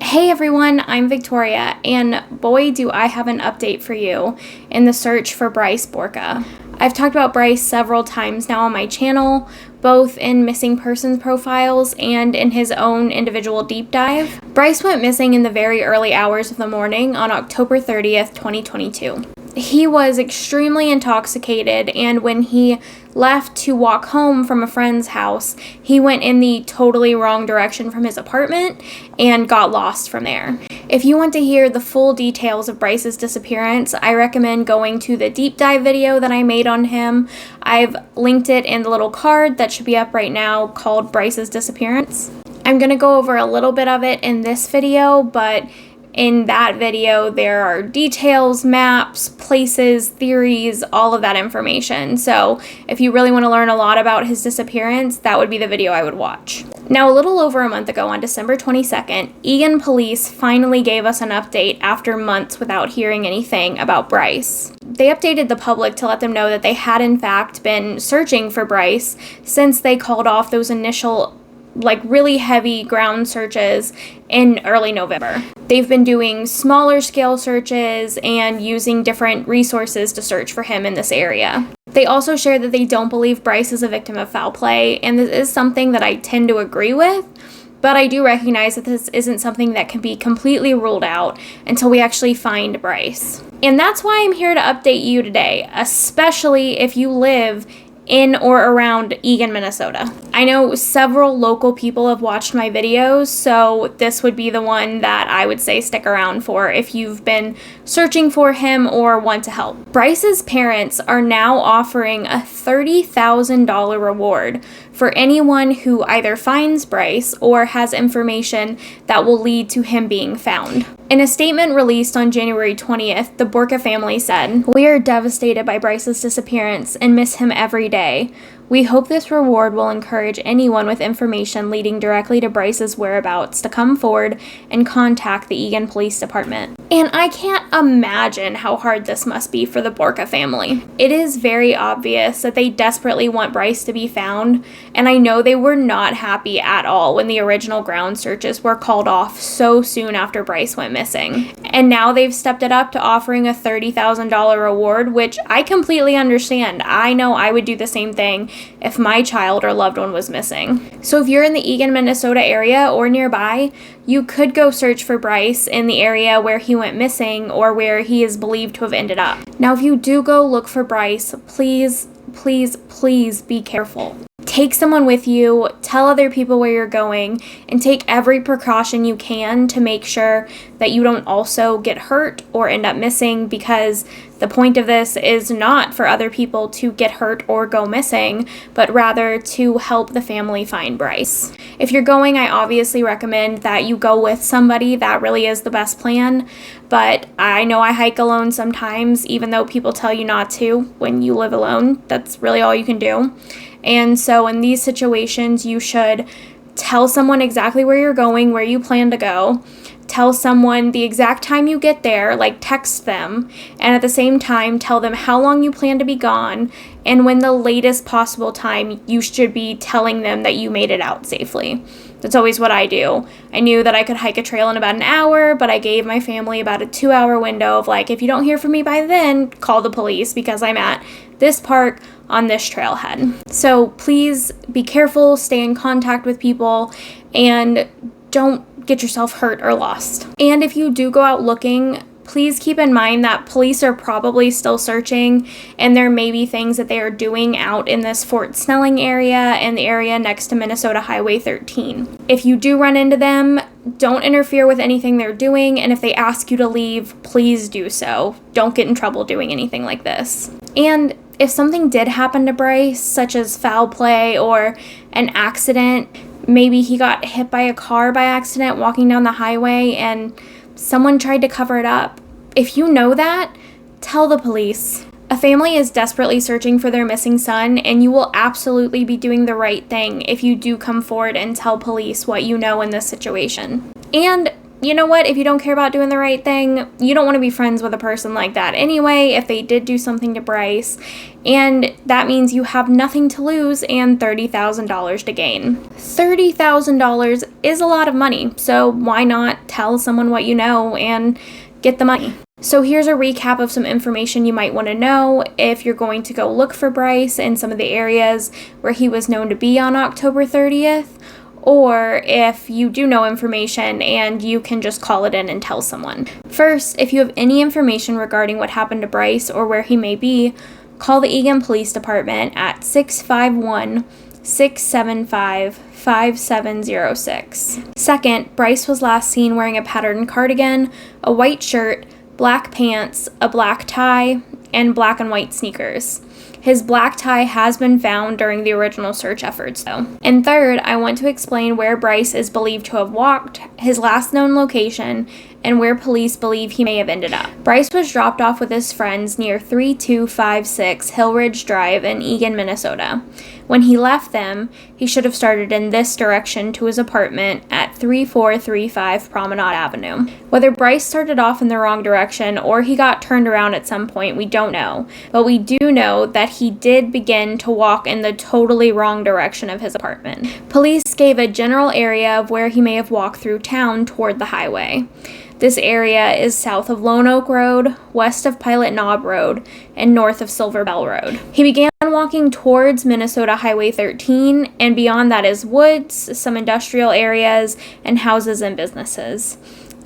Hey everyone, I'm Victoria, and boy do I have an update for you in the search for Bryce Borca. I've talked about Bryce several times now on my channel, both in missing persons profiles and in his own individual deep dive. Bryce went missing in the very early hours of the morning on October 30th, 2022. He was extremely intoxicated, and when he left to walk home from a friend's house, he went in the totally wrong direction from his apartment and got lost from there. If you want to hear the full details of Bryce's disappearance, I recommend going to the deep dive video that I made on him. I've linked it in the little card that should be up right now called Bryce's Disappearance. I'm going to go over a little bit of it in this video, but in that video, there are details, maps, places, theories, all of that information. So if you really want to learn a lot about his disappearance, that would be the video I would watch. Now, a little over a month ago, on December 22nd, Eagan Police finally gave us an update after months without hearing anything about Bryce. They updated the public to let them know that they had in fact been searching for Bryce since they called off those initial really heavy ground searches in early November. They've been doing smaller scale searches and using different resources to search for him in this area. They also shared that they don't believe Bryce is a victim of foul play, and this is something that I tend to agree with, but I do recognize that this isn't something that can be completely ruled out until we actually find Bryce. And that's why I'm here to update you today, especially if you live in or around Eagan, Minnesota. I know several local people have watched my videos, so this would be the one that I would say stick around for if you've been searching for him or want to help. Bryce's parents are now offering a $30,000 reward for anyone who either finds Bryce or has information that will lead to him being found. In a statement released on January 20th, the Borca family said, "We are devastated by Bryce's disappearance and miss him every day. We hope this reward will encourage anyone with information leading directly to Bryce's whereabouts to come forward and contact the Eagan Police Department." And I can't imagine how hard this must be for the Borca family. It is very obvious that they desperately want Bryce to be found, and I know they were not happy at all when the original ground searches were called off so soon after Bryce went missing. And now they've stepped it up to offering a $30,000 reward, which I completely understand. I know I would do the same thing if my child or loved one was missing. So if you're in the Eagan, Minnesota area or nearby, you could go search for Bryce in the area where he went missing or where he is believed to have ended up. Now, if you do go look for Bryce, please be careful. Take someone with you, tell other people where you're going, and take every precaution you can to make sure that you don't also get hurt or end up missing, because the point of this is not for other people to get hurt or go missing, but rather to help the family find Bryce. If you're going, I obviously recommend that you go with somebody. That really is the best plan, but I know I hike alone sometimes, even though people tell you not to when you live alone. That's really all you can do. And so in these situations, you should tell someone exactly where you're going, where you plan to go. Tell someone the exact time you get there, text them, and at the same time, tell them how long you plan to be gone and when the latest possible time you should be telling them that you made it out safely. That's always what I do. I knew that I could hike a trail in about an hour, but I gave my family about a 2-hour window of if you don't hear from me by then, call the police because I'm at this park on this trailhead. So please be careful, stay in contact with people, and don't get yourself hurt or lost. And if you do go out looking, please keep in mind that police are probably still searching, and there may be things that they are doing out in this Fort Snelling area and the area next to Minnesota Highway 13. If you do run into them, don't interfere with anything they're doing, and if they ask you to leave, please do so. Don't get in trouble doing anything like this. And if something did happen to Bryce, such as foul play or an accident, maybe he got hit by a car by accident walking down the highway and someone tried to cover it up. If you know that, tell the police. A family is desperately searching for their missing son, and you will absolutely be doing the right thing if you do come forward and tell police what you know in this situation. And you know what? If you don't care about doing the right thing, you don't want to be friends with a person like that anyway, if they did do something to Bryce. And that means you have nothing to lose and $30,000 to gain. $30,000 is a lot of money, so why not tell someone what you know and get the money? So here's a recap of some information you might want to know if you're going to go look for Bryce in some of the areas where he was known to be on October 30th. Or if you do know information and you can just call it in and tell someone. First, if you have any information regarding what happened to Bryce or where he may be, call the Eagan Police Department at 651-675-5706. Second, Bryce was last seen wearing a patterned cardigan, a white shirt, black pants, a black tie, and black and white sneakers. His black tie has been found during the original search efforts, though. And third, I want to explain where Bryce is believed to have walked, his last known location, and where police believe he may have ended up. Bryce was dropped off with his friends near 3256 Hill Ridge Drive in Eagan, Minnesota. When he left them, he should have started in this direction to his apartment at 3435 Promenade Avenue. Whether Bryce started off in the wrong direction or he got turned around at some point, we don't know. But we do know that he did begin to walk in the totally wrong direction of his apartment. Police gave a general area of where he may have walked through town toward the highway. This area is south of Lone Oak Road, west of Pilot Knob Road, and north of Silver Bell Road. He began walking towards Minnesota Highway 13, and beyond that is woods, some industrial areas, and houses and businesses.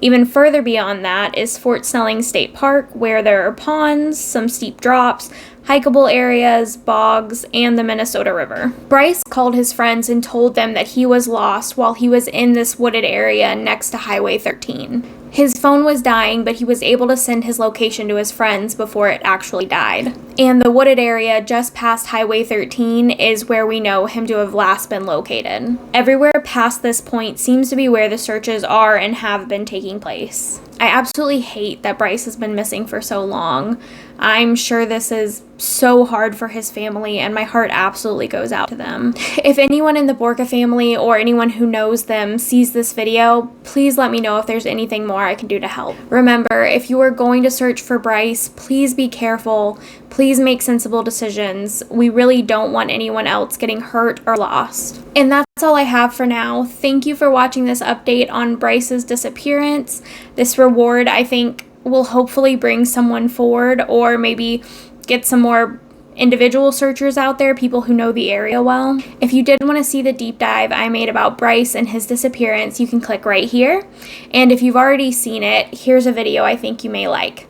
Even further beyond that is Fort Snelling State Park, where there are ponds, some steep drops, hikeable areas, bogs, and the Minnesota River. Bryce called his friends and told them that he was lost while he was in this wooded area next to Highway 13. His phone was dying, but he was able to send his location to his friends before it actually died. And the wooded area just past Highway 13 is where we know him to have last been located. Everywhere past this point seems to be where the searches are and have been taking place. I absolutely hate that Bryce has been missing for so long. I'm sure this is so hard for his family, and my heart absolutely goes out to them. If anyone in the Borca family or anyone who knows them sees this video, please let me know if there's anything more I can do to help. Remember, if you are going to search for Bryce, please be careful. Please make sensible decisions. We really don't want anyone else getting hurt or lost. And that's all I have for now. Thank you for watching this update on Bryce's disappearance. This reward, I think, will hopefully bring someone forward or maybe get some more individual searchers out there, people who know the area well. If you did want to see the deep dive I made about Bryce and his disappearance, you can click right here. And if you've already seen it, here's a video I think you may like.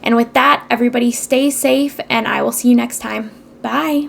And with that, everybody stay safe, and I will see you next time. Bye.